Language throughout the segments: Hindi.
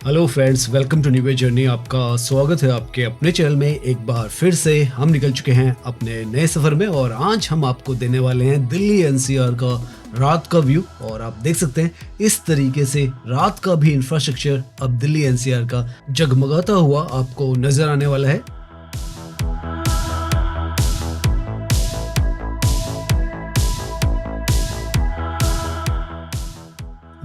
Hello friends, welcome to new journey. आपका स्वागत है आपके अपने चैनल में। एक बार फिर से हम निकल चुके हैं अपने नए सफर में और आज हम आपको देने वाले हैं दिल्ली एनसीआर का रात का व्यू। और आप देख सकते हैं इस तरीके से रात का भी इंफ्रास्ट्रक्चर अब दिल्ली एनसीआर का जगमगाता हुआ आपको नजर आने वाला है।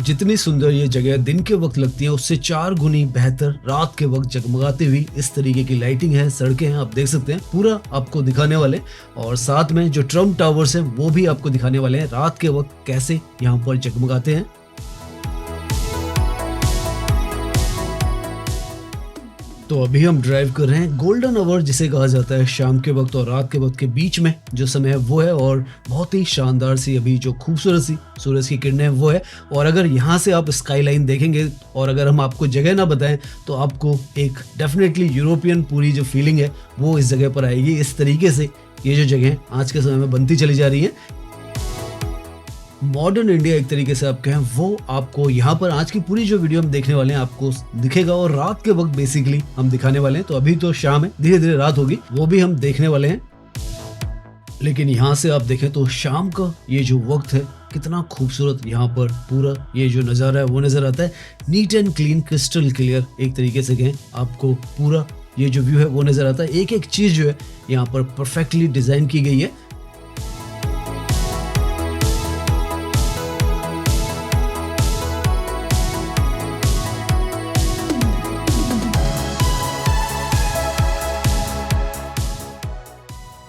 जितनी सुंदर ये जगह दिन के वक्त लगती है उससे 4 गुनी बेहतर रात के वक्त जगमगाती हुई इस तरीके की लाइटिंग है, सड़कें हैं, आप देख सकते हैं पूरा आपको दिखाने वाले। और साथ में जो ट्रम्प टावर्स हैं वो भी आपको दिखाने वाले हैं रात के वक्त कैसे यहाँ पर जगमगाते हैं। तो अभी हम ड्राइव कर रहे हैं गोल्डन आवर जिसे कहा जाता है शाम के वक्त और रात के वक्त के बीच में जो समय है वो है। और बहुत ही शानदार सी अभी जो खूबसूरत सी सूरज की किरणें हैं वो है। और अगर यहाँ से आप स्काई लाइन देखेंगे और अगर हम आपको जगह ना बताएं तो आपको एक डेफिनेटली यूरोपियन पूरी जो फीलिंग है वो इस जगह पर आएगी। इस तरीके से ये जो जगह आज के समय में बनती चली जा रही है। मॉडर्न इंडिया एक तरीके से आप कहें वो आपको यहाँ पर आज की पूरी जो वीडियो हम देखने वाले हैं आपको दिखेगा। और रात के वक्त बेसिकली हम दिखाने वाले हैं। तो अभी तो शाम है, धीरे धीरे रात होगी, वो भी हम देखने वाले हैं। लेकिन यहाँ से आप देखें तो शाम का ये जो वक्त है कितना खूबसूरत यहाँ पर पूरा ये जो नज़ारा है वो नज़र आता है। Neat and clean, crystal clear एक तरीके से कहें आपको पूरा ये जो व्यू है वो नज़र आता है। एक एक चीज़ जो है यहाँ पर परफेक्टली डिज़ाइन की गई है।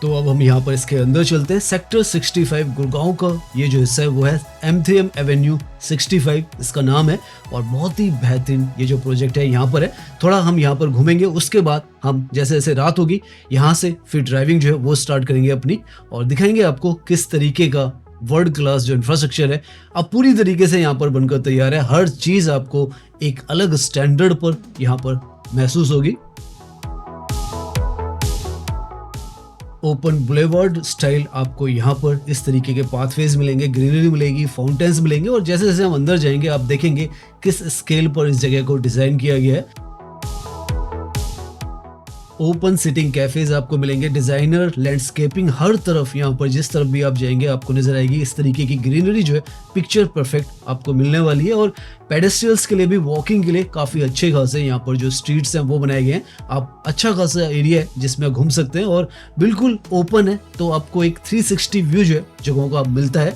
तो अब हम यहाँ पर इसके अंदर चलते हैं। सेक्टर 65 गुड़गांव का ये जो हिस्सा है वो है एमथीएम एवेन्यू 65 इसका नाम है। और बहुत ही बेहतरीन ये जो प्रोजेक्ट है यहाँ पर है। थोड़ा हम यहाँ पर घूमेंगे, उसके बाद हम जैसे जैसे रात होगी यहाँ से फिर ड्राइविंग जो है वो स्टार्ट करेंगे अपनी और दिखाएंगे आपको किस तरीके का वर्ल्ड क्लास जो इंफ्रास्ट्रक्चर है अब पूरी तरीके से यहाँ पर बनकर तैयार है। हर चीज़ आपको एक अलग स्टैंडर्ड पर यहाँ पर महसूस होगी। ओपन बुलेवार्ड स्टाइल आपको यहाँ पर इस तरीके के पाथवेज मिलेंगे, ग्रीनरी मिलेगी, फाउंटेन्स मिलेंगे। और जैसे जैसे हम अंदर जाएंगे आप देखेंगे किस स्केल पर इस जगह को डिजाइन किया गया है। ओपन सिटिंग कैफेज आपको मिलेंगे, डिजाइनर लैंडस्केपिंग हर तरफ यहाँ पर जिस तरफ भी आप जाएंगे आपको नजर आएगी। इस तरीके की ग्रीनरी जो है पिक्चर परफेक्ट आपको मिलने वाली है। और पेडेस्ट्रियल्स के लिए भी वॉकिंग के लिए काफ़ी अच्छे खासे यहाँ पर जो स्ट्रीट्स हैं वो बनाए गए हैं। आप अच्छा खासा एरिया है जिसमें घूम सकते हैं और बिल्कुल ओपन है तो आपको एक 360 व्यू जो है जगहों का मिलता है।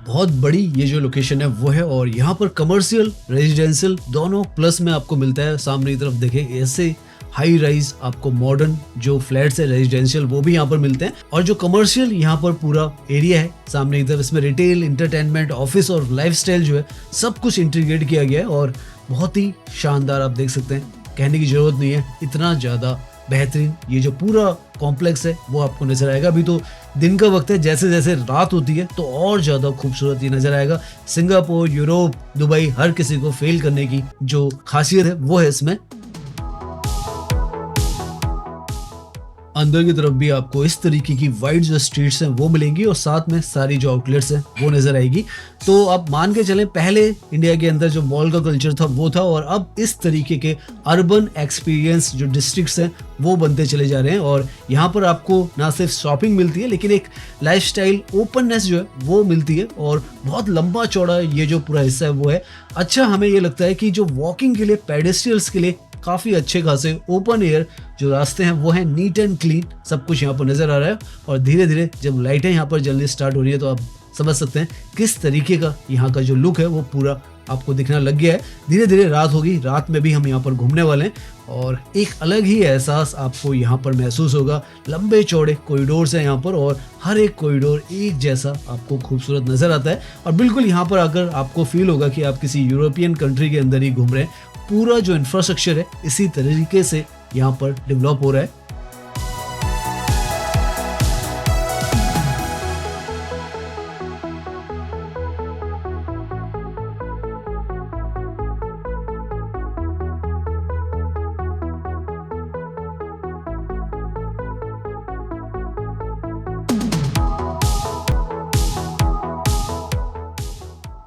बहुत बड़ी ये जो लोकेशन है वो है और यहाँ पर कमर्शियल रेजिडेंशियल दोनों प्लस में आपको मिलता है। सामने की तरफ देखें ऐसे हाई राइज आपको मॉडर्न जो फ्लैट्स है रेजिडेंशियल वो भी यहाँ पर मिलते हैं। और जो कमर्शियल यहाँ पर पूरा एरिया है सामने की तरफ इसमें रिटेल, इंटरटेनमेंट, ऑफिस और लाइफस्टाइल जो है सब कुछ इंटीग्रेट किया गया है। और बहुत ही शानदार आप देख सकते हैं, कहने की जरूरत नहीं है, इतना ज़्यादा बेहतरीन ये जो पूरा कॉम्प्लेक्स है वो आपको नजर आएगा। अभी तो दिन का वक्त है, जैसे जैसे रात होती है तो और ज़्यादा खूबसूरत ये नजर आएगा। सिंगापुर, यूरोप, दुबई हर किसी को फेल करने की जो खासियत है वो है इसमें। अंदर की तरफ भी आपको इस तरीके की वाइड जो स्ट्रीट्स हैं वो मिलेंगी और साथ में सारी जो आउटलेट्स हैं वो नजर आएगी। तो आप मान के चलें पहले इंडिया के अंदर जो मॉल का कल्चर था वो था और अब इस तरीके के अर्बन एक्सपीरियंस जो डिस्ट्रिक्ट्स हैं वो बनते चले जा रहे हैं। और यहाँ पर आपको ना सिर्फ शॉपिंग मिलती है लेकिन एक लाइफस्टाइल ओपननेस जो है वो मिलती है। और बहुत लंबा चौड़ा ये जो पूरा हिस्सा है वो है। अच्छा, हमें ये लगता है कि जो वॉकिंग के लिए, पेडेस्ट्रियल्स के लिए काफ़ी अच्छे खासे ओपन एयर जो रास्ते हैं वो हैं नीट एंड क्लीन, सब कुछ यहाँ पर नज़र आ रहा है। और धीरे धीरे जब लाइटें यहाँ पर जलनी स्टार्ट हो रही है तो आप समझ सकते हैं किस तरीके का यहाँ का जो लुक है वो पूरा आपको दिखना लग गया है। धीरे धीरे रात होगी, रात में भी हम यहाँ पर घूमने वाले हैं और एक अलग ही एहसास आपको यहाँ पर महसूस होगा। लंबे चौड़े कॉरिडोर्स हैं यहाँ पर और हर एक कॉरिडोर एक जैसा आपको खूबसूरत नज़र आता है। और बिल्कुल यहाँ पर आकर आपको फील होगा कि आप किसी यूरोपियन कंट्री के अंदर ही घूम रहे हैं। पूरा जो इंफ्रास्ट्रक्चर है इसी तरीके से यहाँ पर डेवलप हो रहा है।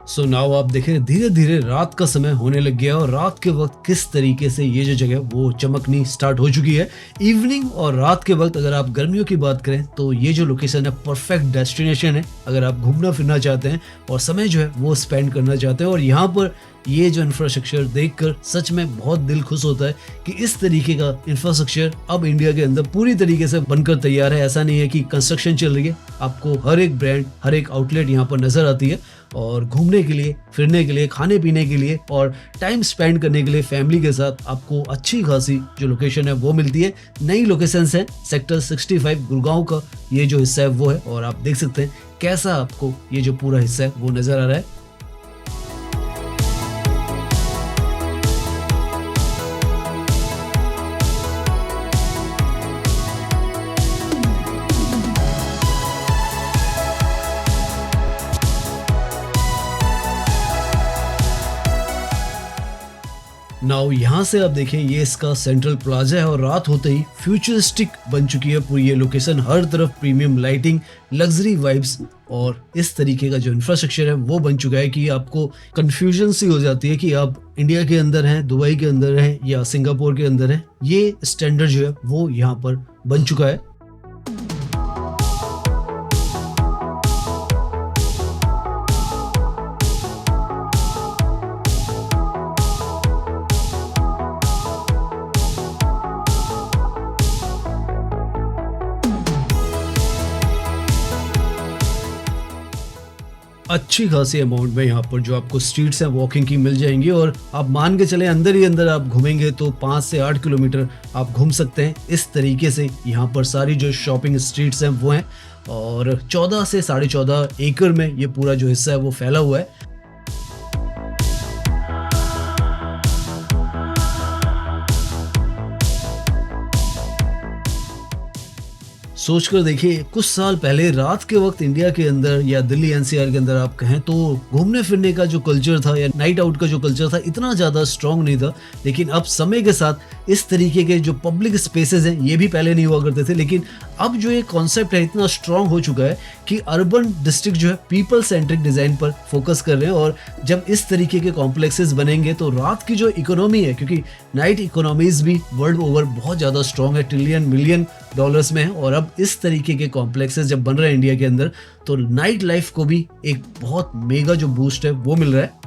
सो नाउ आप देखें धीरे धीरे रात का समय होने लग गया और रात के वक्त किस तरीके से ये जो जगह वो चमकनी स्टार्ट हो चुकी है। इवनिंग और रात के वक्त अगर आप गर्मियों की बात करें तो ये जो लोकेशन है परफेक्ट डेस्टिनेशन है अगर आप घूमना फिरना चाहते हैं और समय जो है वो स्पेंड करना चाहते हैं। और यहाँ पर ये जो इंफ्रास्ट्रक्चर देखकर सच में बहुत दिल खुश होता है कि इस तरीके का इंफ्रास्ट्रक्चर अब इंडिया के अंदर पूरी तरीके से बनकर तैयार है। ऐसा नहीं है कि कंस्ट्रक्शन चल रही है, आपको हर एक ब्रांड हर एक आउटलेट यहाँ पर नजर आती है और घूमने के लिए, फिरने के लिए, खाने पीने के लिए और टाइम स्पेंड करने के लिए फैमिली के साथ आपको अच्छी खासी जो लोकेशन है वो मिलती है। नई लोकेशंस है सेक्टर 65 गुड़गांव का ये जो हिस्सा है वो है और आप देख सकते हैं कैसा आपको ये जो पूरा हिस्सा है वो नजर आ रहा है। नाउ यहाँ से आप देखें ये इसका सेंट्रल प्लाजा है और रात होते ही फ्यूचरिस्टिक बन चुकी है पूरी ये लोकेशन। हर तरफ प्रीमियम लाइटिंग, लग्जरी वाइब्स और इस तरीके का जो इंफ्रास्ट्रक्चर है वो बन चुका है कि आपको कंफ्यूजन सी हो जाती है कि आप इंडिया के अंदर हैं, दुबई के अंदर हैं या सिंगापुर के अंदर हैं। ये स्टैंडर्ड जो है वो यहाँ पर बन चुका है। अच्छी खासी अमाउंट में यहाँ पर जो आपको स्ट्रीट्स हैं वॉकिंग की मिल जाएंगी और आप मान के चले अंदर ही अंदर आप घूमेंगे तो 5 से 8 किलोमीटर आप घूम सकते हैं। इस तरीके से यहाँ पर सारी जो शॉपिंग स्ट्रीट्स हैं वो हैं और 14 से 14.5 एकड़ में ये पूरा जो हिस्सा है वो फैला हुआ है। सोचकर देखिए कुछ साल पहले रात के वक्त इंडिया के अंदर या दिल्ली एनसीआर के अंदर आप कहें तो घूमने फिरने का जो कल्चर था या नाइट आउट का जो कल्चर था इतना ज्यादा स्ट्रांग नहीं था। लेकिन अब समय के साथ इस तरीके के जो पब्लिक स्पेसेस हैं ये भी पहले नहीं हुआ करते थे, लेकिन अब जो ये कॉन्सेप्ट है इतना स्ट्रांग हो चुका है कि अर्बन डिस्ट्रिक्ट जो है पीपल सेंट्रिक डिजाइन पर फोकस कर रहे हैं। और जब इस तरीके के कॉम्प्लेक्सेस बनेंगे तो रात की जो इकोनॉमी है, क्योंकि नाइट इकोनॉमीज भी वर्ल्ड ओवर बहुत ज्यादा स्ट्रांग है, ट्रिलियन मिलियन डॉलर्स में है, और अब इस तरीके के कॉम्प्लेक्सेस जब बन रहे हैं इंडिया के अंदर तो नाइट लाइफ को भी एक बहुत मेगा जो बूस्ट है वो मिल रहा है।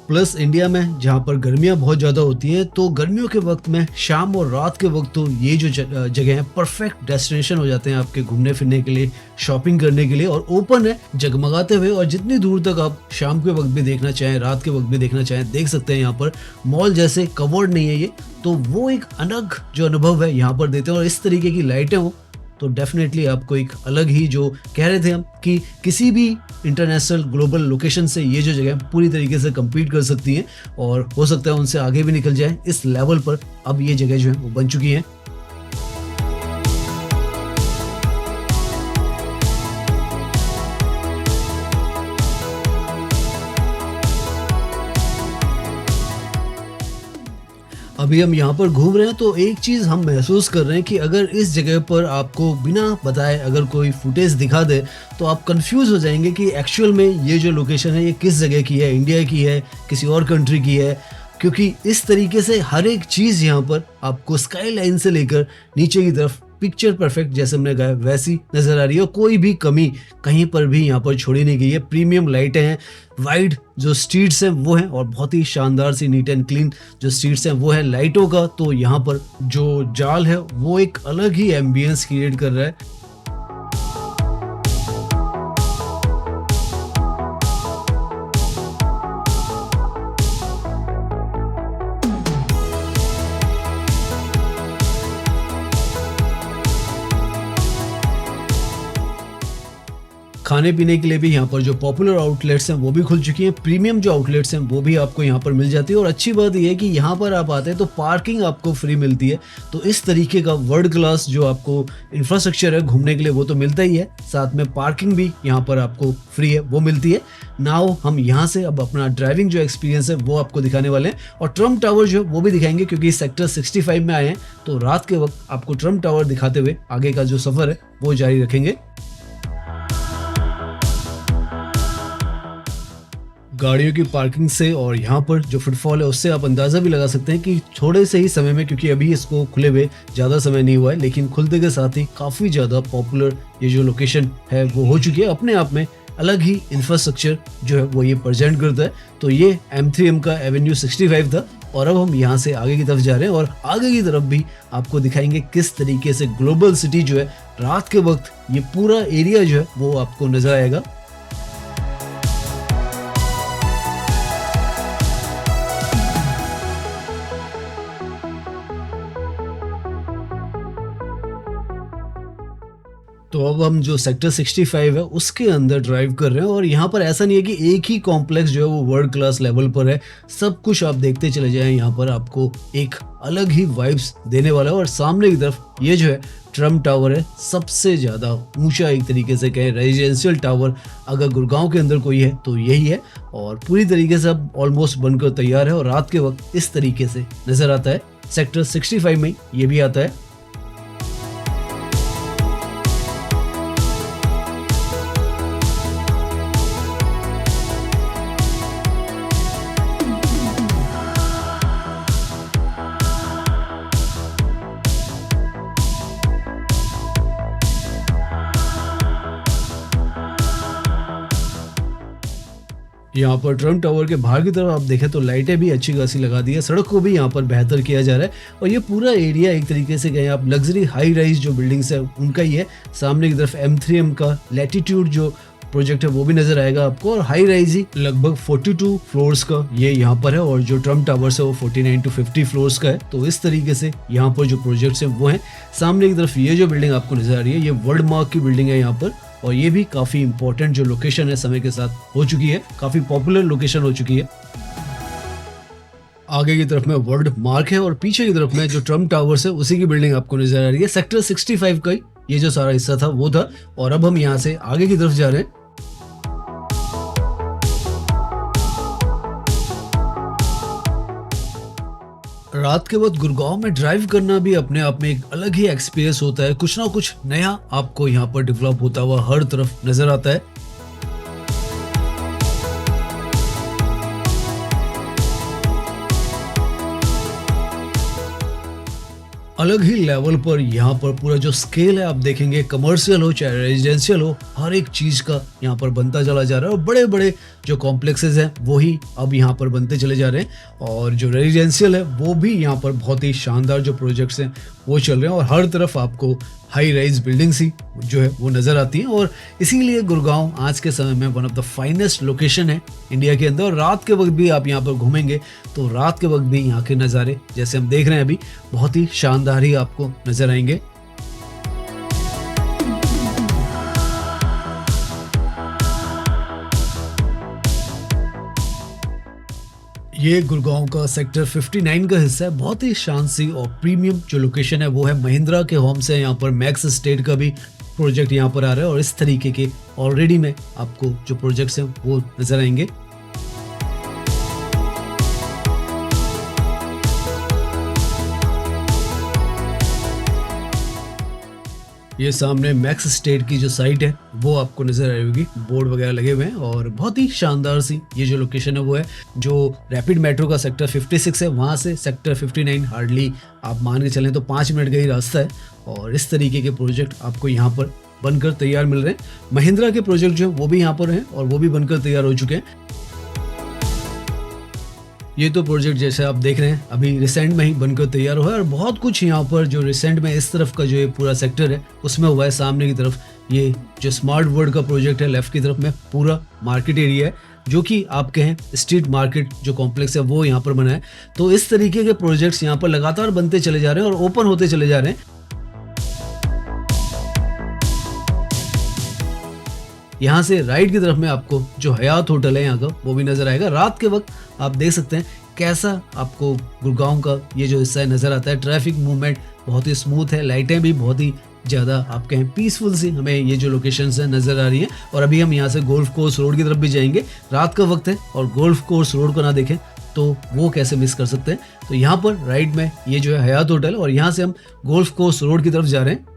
प्लस इंडिया में जहाँ पर गर्मियाँ बहुत ज़्यादा होती हैं तो गर्मियों के वक्त में शाम और रात के वक्त तो ये जो जगह है परफेक्ट डेस्टिनेशन हो जाते हैं आपके घूमने फिरने के लिए, शॉपिंग करने के लिए, और ओपन है जगमगाते हुए। और जितनी दूर तक आप शाम के वक्त भी देखना चाहें, रात के वक्त भी देखना चाहें, देख सकते हैं। यहाँ पर मॉल जैसे कवर्ड नहीं है ये, तो वो एक अलग जो अनुभव है यहाँ पर देते हैं। और इस तरीके की लाइटें हो तो डेफिनेटली आपको एक अलग ही जो कह रहे थे हम कि किसी भी इंटरनेशनल ग्लोबल लोकेशन से ये जो जगह पूरी तरीके से compete कर सकती हैं और हो सकता है उनसे आगे भी निकल जाए। इस लेवल पर अब ये जगह जो है वो बन चुकी हैं। अभी हम यहाँ पर घूम रहे हैं तो एक चीज़ हम महसूस कर रहे हैं कि अगर इस जगह पर आपको बिना बताए अगर कोई फुटेज दिखा दे तो आप कंफ्यूज हो जाएंगे कि एक्चुअल में ये जो लोकेशन है ये किस जगह की है, इंडिया की है, किसी और कंट्री की है। क्योंकि इस तरीके से हर एक चीज़ यहाँ पर आपको स्काई लाइन से लेकर नीचे की तरफ पिक्चर परफेक्ट जैसे हमने कहा वैसी नजर आ रही है। कोई भी कमी कहीं पर भी यहाँ पर छोड़ी नहीं गई है। प्रीमियम लाइटें हैं, वाइड जो स्ट्रीट्स हैं वो हैं और बहुत ही शानदार सी नीट एंड क्लीन जो स्ट्रीट्स हैं वो है लाइटों का। तो यहाँ पर जो जाल है वो एक अलग ही एम्बियंस क्रिएट कर रहा है। खाने पीने के लिए भी यहाँ पर जो पॉपुलर आउटलेट्स हैं वो भी खुल चुकी हैं, प्रीमियम जो आउटलेट्स हैं वो भी आपको यहाँ पर मिल जाती है। और अच्छी बात ये है कि यहाँ पर आप आते हैं तो पार्किंग आपको फ्री मिलती है। तो इस तरीके का वर्ल्ड क्लास जो आपको इंफ्रास्ट्रक्चर है घूमने के लिए वो तो मिलता ही है, साथ में पार्किंग भी यहाँ पर आपको फ्री है वो मिलती है। नाउ हम यहाँ से अब अपना ड्राइविंग जो एक्सपीरियंस है वो आपको दिखाने वाले हैं और ट्रम्प टावर जो है वो भी दिखाएंगे, क्योंकि सेक्टर 65 में आए हैं तो रात के वक्त आपको ट्रम्प टावर दिखाते हुए आगे का जो सफर है वो जारी रखेंगे। गाड़ियों की पार्किंग से और यहाँ पर जो फुटफॉल है उससे आप अंदाज़ा भी लगा सकते हैं कि थोड़े से ही समय में, क्योंकि अभी इसको खुले हुए ज़्यादा समय नहीं हुआ है, लेकिन खुलते के साथ ही काफ़ी ज़्यादा पॉपुलर ये जो लोकेशन है वो हो चुकी है। अपने आप में अलग ही इंफ्रास्ट्रक्चर जो है वो ये प्रेजेंट करता है। तो ये M3M का एवेन्यू 65 था और अब हम यहाँ से आगे की तरफ जा रहे हैं और आगे की तरफ भी आपको दिखाएंगे किस तरीके से ग्लोबल सिटी जो है रात के वक्त ये पूरा एरिया जो है वो आपको नजर आएगा। तो अब हम जो सेक्टर 65 है उसके अंदर ड्राइव कर रहे हैं और यहाँ पर ऐसा नहीं है कि एक ही कॉम्प्लेक्स जो है वो वर्ल्ड क्लास लेवल पर है, सब कुछ आप देखते चले जाएं। यहाँ पर आपको एक अलग ही वाइब्स देने वाला है और सामने की तरफ ये जो है ट्रम्प टावर है, सबसे ज़्यादा ऊंचा एक तरीके से कहें रेजिडेंशियल टावर अगर गुड़गांव के अंदर कोई है तो यही है और पूरी तरीके से अब ऑलमोस्ट बनकर तैयार है और रात के वक्त इस तरीके से नज़र आता है। सेक्टर 65 में ये भी आता है। यहाँ पर ट्रम्प टावर के बाहर की तरफ आप देखें तो लाइटें भी अच्छी खासी लगा दी है, सड़क को भी यहाँ पर बेहतर किया जा रहा है और ये पूरा एरिया एक तरीके से कहें आप लग्जरी हाई राइज जो बिल्डिंग्स है उनका ही है। सामने की तरफ M3M का लैटिट्यूड जो प्रोजेक्ट है वो भी नजर आएगा आपको और हाई राइज ही लगभग 42 फ्लोर्स का ये यहाँ पर है और जो ट्रम्प टावर्स है वो 49 to 50 फ्लोर्स का है। तो इस तरीके से यहाँ पर जो प्रोजेक्ट्स हैं वो हैं। सामने की तरफ ये जो बिल्डिंग आपको नजर आ रही है ये वर्ल्ड मार्क की बिल्डिंग है यहाँ पर और ये भी काफ़ी इंपॉर्टेंट जो लोकेशन है समय के साथ हो चुकी है, काफ़ी पॉपुलर लोकेशन हो चुकी है। आगे की तरफ में वर्ल्ड मार्क है और पीछे की तरफ में जो ट्रम्प टावर्स है उसी की बिल्डिंग आपको नजर आ रही है। सेक्टर 65 का ये जो सारा हिस्सा था वो था और अब हम यहाँ से आगे की तरफ जा रहे हैं। रात के वक्त गुड़गांव में ड्राइव करना भी अपने आप में एक अलग ही एक्सपीरियंस होता है, कुछ ना कुछ नया आपको यहाँ पर डेवलप होता हुआ हर तरफ नजर आता है। अलग ही लेवल पर यहाँ पर पूरा जो स्केल है आप देखेंगे, कमर्शियल हो चाहे रेजिडेंशियल हो, हर एक चीज का यहाँ पर बनता चला जा रहा है और बड़े बड़े जो कॉम्प्लेक्सेस हैं वही अब यहाँ पर बनते चले जा रहे हैं और जो रेजिडेंशियल है वो भी यहाँ पर बहुत ही शानदार जो प्रोजेक्ट्स हैं वो चल रहे हैं और हर तरफ आपको हाई राइज बिल्डिंग्स ही जो है वो नज़र आती हैं और इसीलिए गुड़गांव आज के समय में one of the finest location है इंडिया के अंदर। और रात के वक्त भी आप यहाँ पर घूमेंगे तो रात के वक्त भी यहाँ के नज़ारे जैसे हम देख रहे हैं अभी बहुत ही शानदार ही आपको नज़र आएंगे। ये गुड़गांव का सेक्टर 59 का हिस्सा है, बहुत ही शान सी और प्रीमियम जो लोकेशन है वो है। महिंद्रा के होम से यहाँ पर मैक्स एस्टेट का भी प्रोजेक्ट यहाँ पर आ रहा है और इस तरीके के ऑलरेडी में आपको जो प्रोजेक्ट्स हैं वो नजर आएंगे। ये सामने मैक्स स्टेट की जो साइट है वो आपको नजर आई होगी, बोर्ड वगैरह लगे हुए हैं और बहुत ही शानदार सी ये जो लोकेशन है वो है। जो रैपिड मेट्रो का सेक्टर 56 है वहाँ से सेक्टर 59 हार्डली आप मान के चलें तो 5 मिनट का ही रास्ता है और इस तरीके के प्रोजेक्ट आपको यहाँ पर बनकर तैयार मिल रहे हैं। महिंद्रा के प्रोजेक्ट जो है वो भी यहाँ पर हैं और वो भी बनकर तैयार हो चुके हैं। ये तो प्रोजेक्ट जैसे आप देख रहे हैं अभी रिसेंट में ही बनकर तैयार हुआ है और बहुत कुछ यहाँ पर जो रिसेंट में इस तरफ का जो ये पूरा सेक्टर है उसमें हुआ है। सामने की तरफ ये जो स्मार्ट वर्ल्ड का प्रोजेक्ट है, लेफ्ट की तरफ में पूरा मार्केट एरिया है जो कि आप कहें स्ट्रीट मार्केट जो कॉम्प्लेक्स है वो यहाँ पर बना है। तो इस तरीके के प्रोजेक्ट्स यहाँ पर लगातार बनते चले जा रहे हैं और ओपन होते चले जा रहे हैं। यहाँ से राइट की तरफ में आपको जो हयात होटल है यहाँ का वो भी नज़र आएगा। रात के वक्त आप देख सकते हैं कैसा आपको गुड़गांव का ये जो हिस्सा है नज़र आता है। ट्रैफिक मूवमेंट बहुत ही स्मूथ है, लाइटें भी बहुत ही ज़्यादा आप कहें पीसफुल सी हमें ये जो लोकेशंस हैं नज़र आ रही हैं। और अभी हम यहाँ से गोल्फ कोर्स रोड की तरफ भी जाएंगे। रात का वक्त है और गोल्फ कोर्स रोड को ना देखें तो वो कैसे मिस कर सकते हैं। तो यहाँ पर राइट में ये जो है हयात होटल और यहाँ से हम गोल्फ कोर्स रोड की तरफ जा रहे हैं।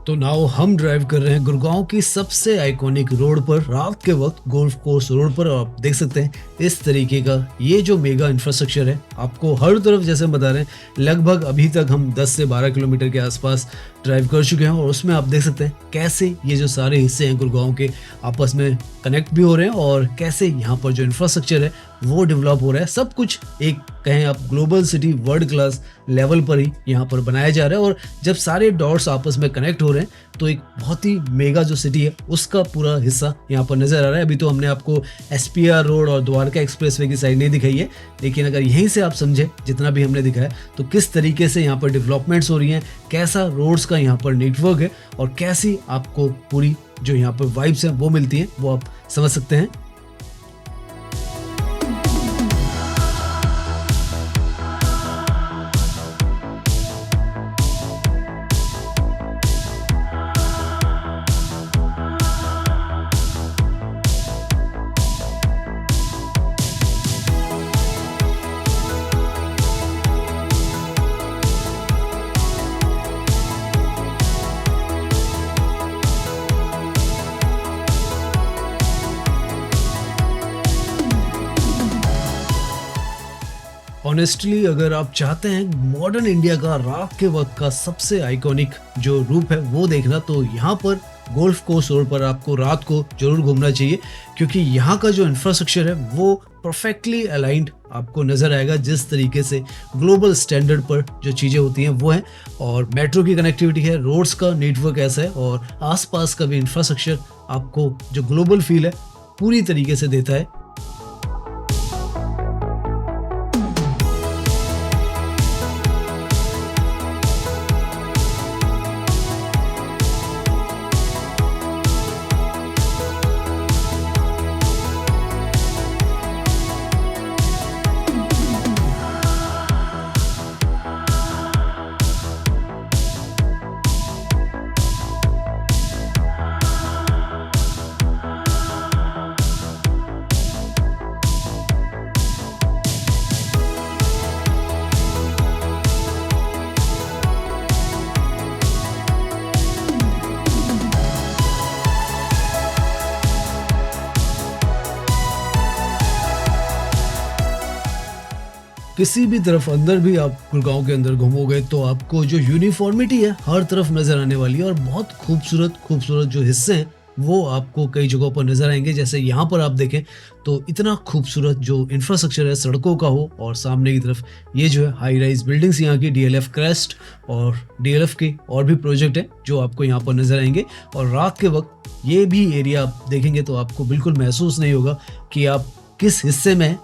तो नाउ हम ड्राइव कर रहे हैं गुड़गांव की सबसे आइकॉनिक रोड पर रात के वक्त गोल्फ कोर्स रोड पर। और आप देख सकते हैं इस तरीके का ये जो मेगा इंफ्रास्ट्रक्चर है आपको हर तरफ, जैसे हम बता रहे हैं लगभग अभी तक हम 10 से 12 किलोमीटर के आसपास ड्राइव कर चुके हैं और उसमें आप देख सकते हैं कैसे ये जो सारे हिस्से हैं गुड़गांव के आपस में कनेक्ट भी हो रहे हैं और कैसे यहाँ पर जो इंफ्रास्ट्रक्चर है वो डेवलप हो रहा है। सब कुछ एक कहें आप global city world class level पर ही यहाँ पर बनाया जा रहा है। और जब सारे डॉट्स आपस में कनेक्ट हो रहे हैं तो एक बहुत ही मेगा जो सिटी है उसका पूरा हिस्सा यहाँ पर नज़र आ रहा है। अभी तो हमने आपको SPR रोड और द्वारका एक्सप्रेसवे की साइड नहीं दिखाई है, लेकिन अगर यहीं से आप समझे जितना भी हमने दिखाया तो किस तरीके से यहाँ पर डेवलपमेंट्स हो रही हैं, कैसा रोड्स का यहाँ पर नेटवर्क है और कैसी आपको पूरी जो यहाँ पर वाइब्स हैं वो मिलती हैं, वो आप समझ सकते हैं। ऑनेस्टली अगर आप चाहते हैं मॉडर्न इंडिया का रात के वक्त का सबसे आइकॉनिक जो रूप है वो देखना, तो यहाँ पर गोल्फ कोर्स रोड पर आपको रात को जरूर घूमना चाहिए, क्योंकि यहाँ का जो इंफ्रास्ट्रक्चर है वो परफेक्टली अलाइंड आपको नज़र आएगा। जिस तरीके से ग्लोबल स्टैंडर्ड पर जो चीज़ें होती हैं वो हैं, और मेट्रो की कनेक्टिविटी है, रोड्स का नेटवर्क ऐसा है और आसपास का भी इंफ्रास्ट्रक्चर आपको जो ग्लोबल फील है पूरी तरीके से देता है। किसी भी तरफ अंदर भी आप गुड़गांव के अंदर घूमोगे तो आपको जो यूनिफॉर्मिटी है हर तरफ नजर आने वाली है, और बहुत खूबसूरत खूबसूरत जो हिस्से हैं वो आपको कई जगहों पर नजर आएंगे। जैसे यहाँ पर आप देखें तो इतना खूबसूरत जो इंफ्रास्ट्रक्चर है सड़कों का हो, और सामने की तरफ ये जो है हाई राइज बिल्डिंग्स यहाँ की DLF क्रेस्ट और DLF के और भी प्रोजेक्ट हैं जो आपको यहाँ पर नजर आएंगे। और रात के वक्त ये भी एरिया आप देखेंगे तो आपको बिल्कुल महसूस नहीं होगा कि आप किस हिस्से में हैं।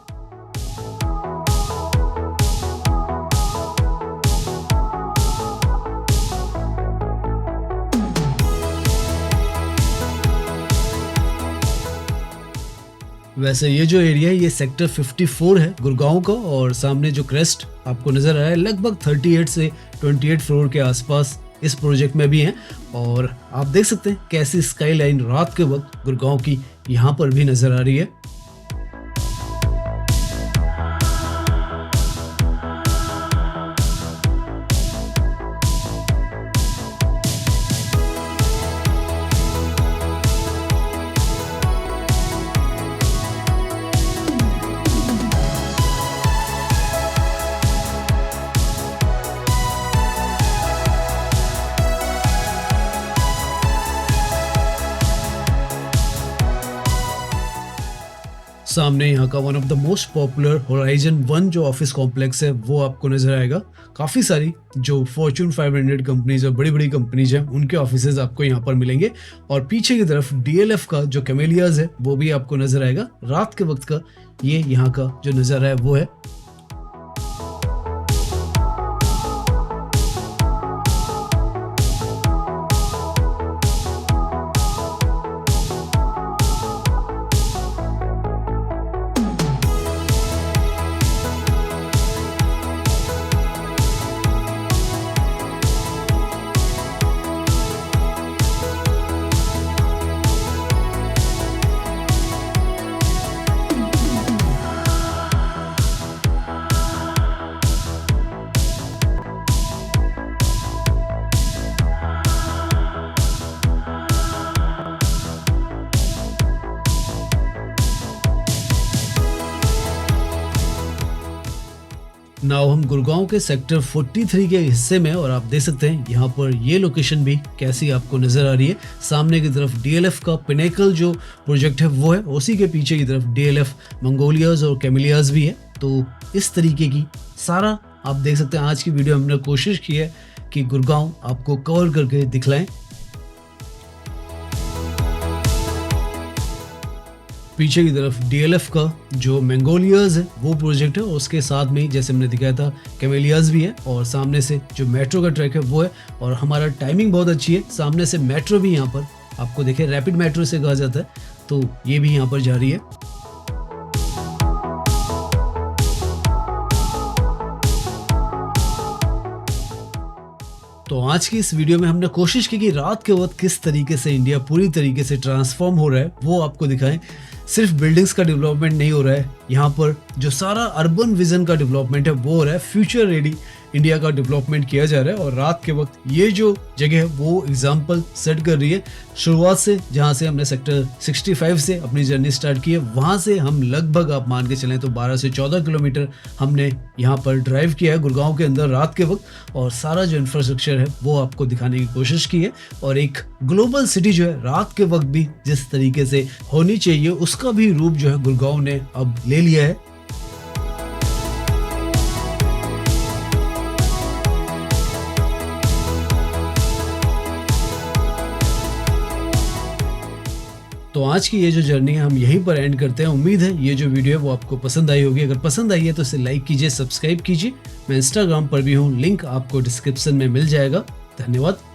वैसे ये जो एरिया है ये सेक्टर 54 है गुड़गांव का, और सामने जो क्रेस्ट आपको नज़र आ रहा है लगभग 38 से 28 फ्लोर के आसपास इस प्रोजेक्ट में भी हैं। और आप देख सकते हैं कैसी स्काई लाइन रात के वक्त गुड़गांव की यहाँ पर भी नज़र आ रही है। सामने यहाँ का one of the most popular horizon 1 जो ऑफिस कॉम्प्लेक्स है वो आपको नजर आएगा। काफ़ी सारी जो फॉर्च्यून 500 कंपनीज और बड़ी बड़ी कंपनीज हैं उनके ऑफिसेज आपको यहाँ पर मिलेंगे। और पीछे की तरफ DLF का जो कैमेलियाज है वो भी आपको नजर आएगा। रात के वक्त का ये यहाँ का जो नज़ारा है वो है। नाउ हम गुड़गांव के सेक्टर 43 के हिस्से में, और आप देख सकते हैं यहाँ पर ये लोकेशन भी कैसी आपको नजर आ रही है। सामने की तरफ DLF का पिनेकल जो प्रोजेक्ट है वो है, उसी के पीछे की तरफ DLF मंगोलियाज और कैमेलियाज भी है। तो इस तरीके की सारा आप देख सकते हैं। आज की वीडियो हमने कोशिश की है कि गुड़गांव आपको कवर करके दिखलाएं। पीछे की तरफ DLF का जो मंगोलियाज है वो प्रोजेक्ट है, और उसके साथ में जैसे हमने दिखाया था कैमेलियाज भी है, और सामने से जो मेट्रो का ट्रैक है वो है। और हमारा टाइमिंग बहुत अच्छी है, सामने से मेट्रो भी यहाँ पर आपको देखे, रैपिड मेट्रो से कहा जाता है, तो ये भी यहाँ पर जा रही है। तो आज की इस वीडियो में हमने कोशिश की कि रात के वक्त किस तरीके से इंडिया पूरी तरीके से ट्रांसफॉर्म हो रहा है वो आपको दिखाएं। सिर्फ बिल्डिंग्स का डेवलपमेंट नहीं हो रहा है, यहाँ पर जो सारा अर्बन विजन का डेवलपमेंट है वो हो रहा है। फ्यूचर रेडी इंडिया का डेवलपमेंट किया जा रहा है, और रात के वक्त ये जो जगह है वो एग्जाम्पल सेट कर रही है। शुरुआत से जहाँ से हमने सेक्टर 65 से अपनी जर्नी स्टार्ट की है, वहाँ से हम लगभग आप मान के चलें तो 12 से 14 किलोमीटर हमने यहाँ पर ड्राइव किया है गुड़गांव के अंदर रात के वक्त, और सारा जो इंफ्रास्ट्रक्चर है वो आपको दिखाने की कोशिश की है। और एक ग्लोबल सिटी जो है रात के वक्त भी जिस तरीके से होनी चाहिए उसका भी रूप जो है गुड़गांव ने अब ले लिया है। तो आज की ये जो जर्नी है हम यहीं पर एंड करते हैं। उम्मीद है ये जो वीडियो है वो आपको पसंद आई होगी। अगर पसंद आई है तो इसे लाइक कीजिए, सब्सक्राइब कीजिए। मैं इंस्टाग्राम पर भी हूँ, लिंक आपको डिस्क्रिप्शन में मिल जाएगा। धन्यवाद।